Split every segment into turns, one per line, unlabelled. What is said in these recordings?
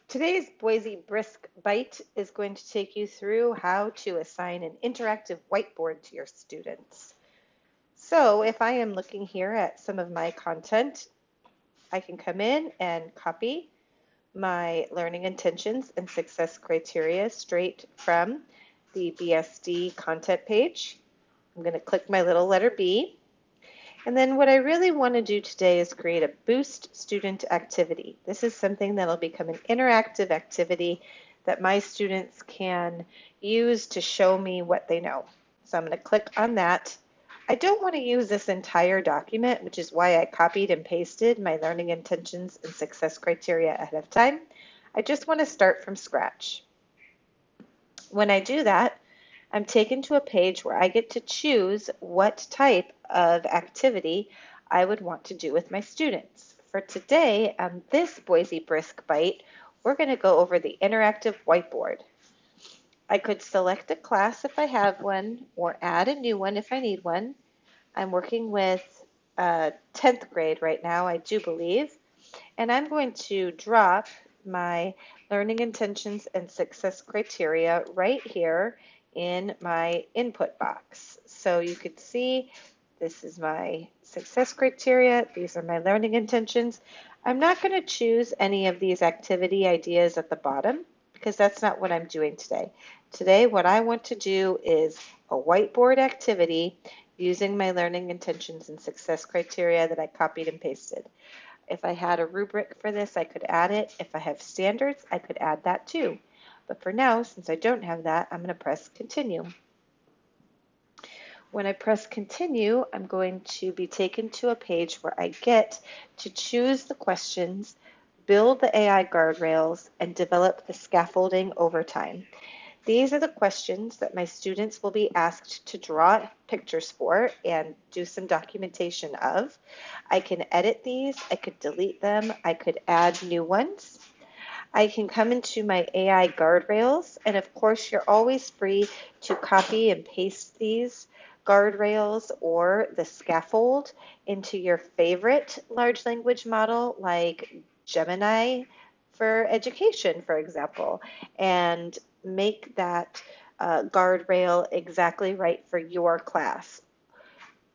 Today's Boise Brisk Bite is going to take you through how to assign an interactive whiteboard to your students. So if I am looking here at some of my content, I can come in and copy my learning intentions and success criteria straight from the BSD content page. I'm going to click my little letter B. And then what I really want to do today is create a boost student activity. This is something that'll become an interactive activity that my students can use to show me what they know. So I'm going to click on that. I don't want to use this entire document, which is why I copied and pasted my learning intentions and success criteria ahead of time. I just want to start from scratch. When I do that, I'm taken to a page where I get to choose what type of activity I would want to do with my students. For today, on this Boise Brisk Bite, we're going to go over the interactive whiteboard. I could select a class if I have one, or add a new one if I need one. I'm working with 10th grade right now, I do believe, and I'm going to drop my learning intentions and success criteria right here in my input box. So you could see this is my success criteria. These are my learning intentions. I'm not going to choose any of these activity ideas at the bottom because that's not what I'm doing today. Today, what I want to do is a whiteboard activity using my learning intentions and success criteria that I copied and pasted. If I had a rubric for this, I could add it. If I have standards, I could add that too. But for now, since I don't have that, I'm going to press continue. When I press continue, I'm going to be taken to a page where I get to choose the questions, build the AI guardrails, and develop the scaffolding over time. These are the questions that my students will be asked to draw pictures for and do some documentation of. I can edit these, I could delete them, I could add new ones. I can come into my AI guardrails, and of course you're always free to copy and paste these guardrails or the scaffold into your favorite large language model like Gemini for education, for example, and make that guardrail exactly right for your class,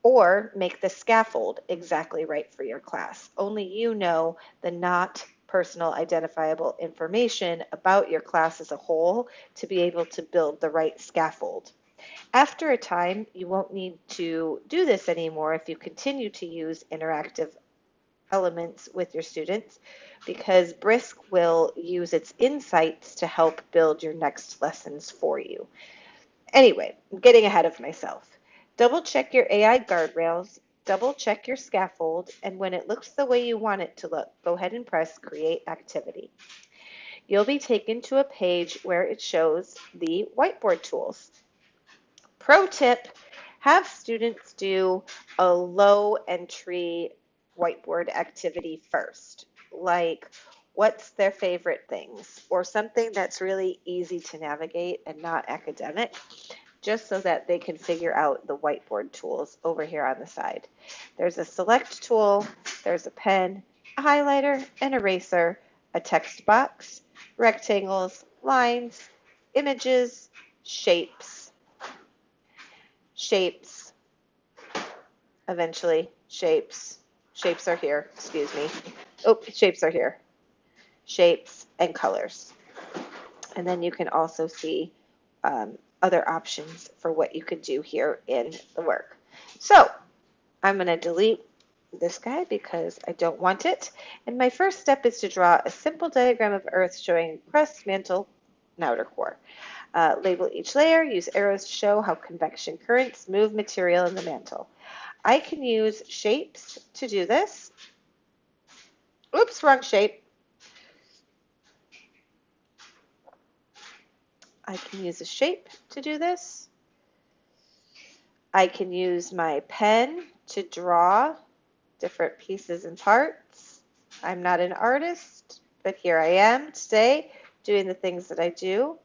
or make the scaffold exactly right for your class. Only you know the not personal identifiable information about your class as a whole to be able to build the right scaffold. After a time, you won't need to do this anymore if you continue to use interactive elements with your students, because Brisk will use its insights to help build your next lessons for you. Anyway, I'm getting ahead of myself. Double check your AI guardrails, double check your scaffold, and when it looks the way you want it to look, go ahead and press Create Activity. You'll be taken to a page where it shows the whiteboard tools. Pro tip, have students do a low entry whiteboard activity first, like what's their favorite things, or something that's really easy to navigate and not academic, just so that they can figure out the whiteboard tools over here on the side. There's a select tool, there's a pen, a highlighter, an eraser, a text box, rectangles, lines, images, shapes, shapes, eventually, shapes. Shapes are here, excuse me. Oh, shapes are here. Shapes and colors. And then you can also see other options for what you could do here in the work. So I'm going to delete this guy because I don't want it. And my first step is to draw a simple diagram of Earth showing crust, mantle, and outer core. Label each layer, use arrows to show how convection currents move material in the mantle. I can use shapes to do this. Oops, wrong shape. I can use a shape to do this. I can use my pen to draw different pieces and parts. I'm not an artist, but here I am today doing the things that I do.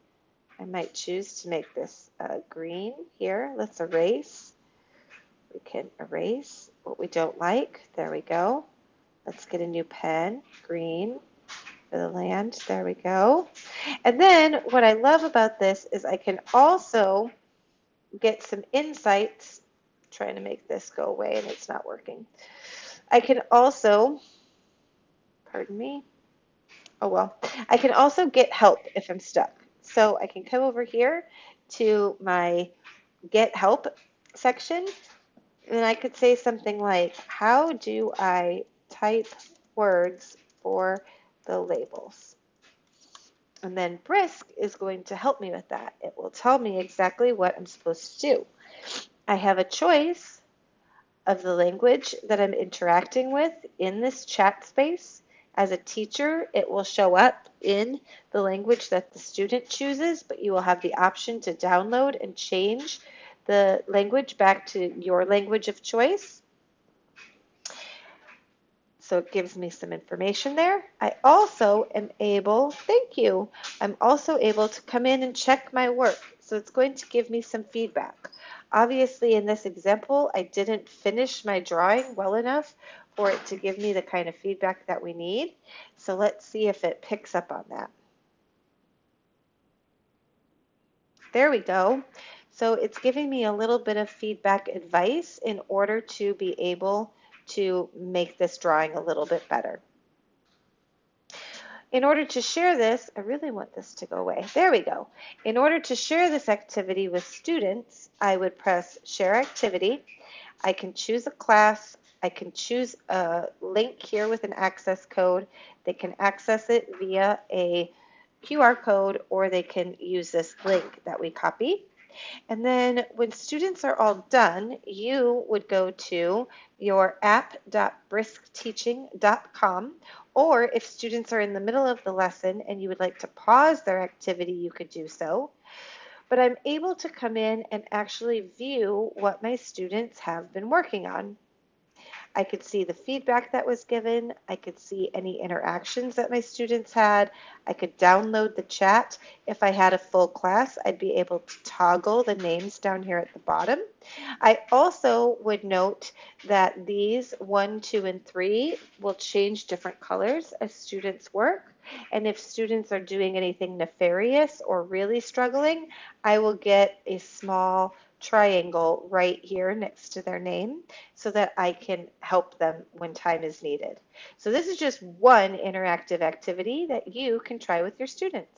I might choose to make this green here. Let's erase. We can erase what we don't like. There we go. Let's get a new pen, green. for the land. There we go. And then what I love about this is I can also get some insights. I'm trying to make this go away and it's not working. I can also, pardon me, oh well, I can also get help if I'm stuck. So I can come over here to my get help section and I could say something like, how do I type words for the labels? And then Brisk is going to help me with that. It will tell me exactly what I'm supposed to do. I have a choice of the language that I'm interacting with in this chat space. As a teacher, it will show up in the language that the student chooses, but you will have the option to download and change the language back to your language of choice. So it gives me some information there. I also am able, thank you, I'm also able to come in and check my work. So it's going to give me some feedback. Obviously in this example, I didn't finish my drawing well enough for it to give me the kind of feedback that we need. So let's see if it picks up on that. There we go. So it's giving me a little bit of feedback advice in order to be able to make this drawing a little bit better. In order to share this, I really want this to go away. There we go. In order to share this activity with students, I would press Share Activity. I can choose a class. I can choose a link here with an access code. They can access it via a QR code, or they can use this link that we copy. And then when students are all done, you would go to your app.briskteaching.com, or if students are in the middle of the lesson and you would like to pause their activity, you could do so. But I'm able to come in and actually view what my students have been working on. I could see the feedback that was given. I could see any interactions that my students had. I could download the chat. If I had a full class, I'd be able to toggle the names down here at the bottom. I also would note that these 1, 2, and 3 will change different colors as students work. And if students are doing anything nefarious or really struggling, I will get a small triangle right here next to their name so that I can help them when time is needed. So this is just one interactive activity that you can try with your students.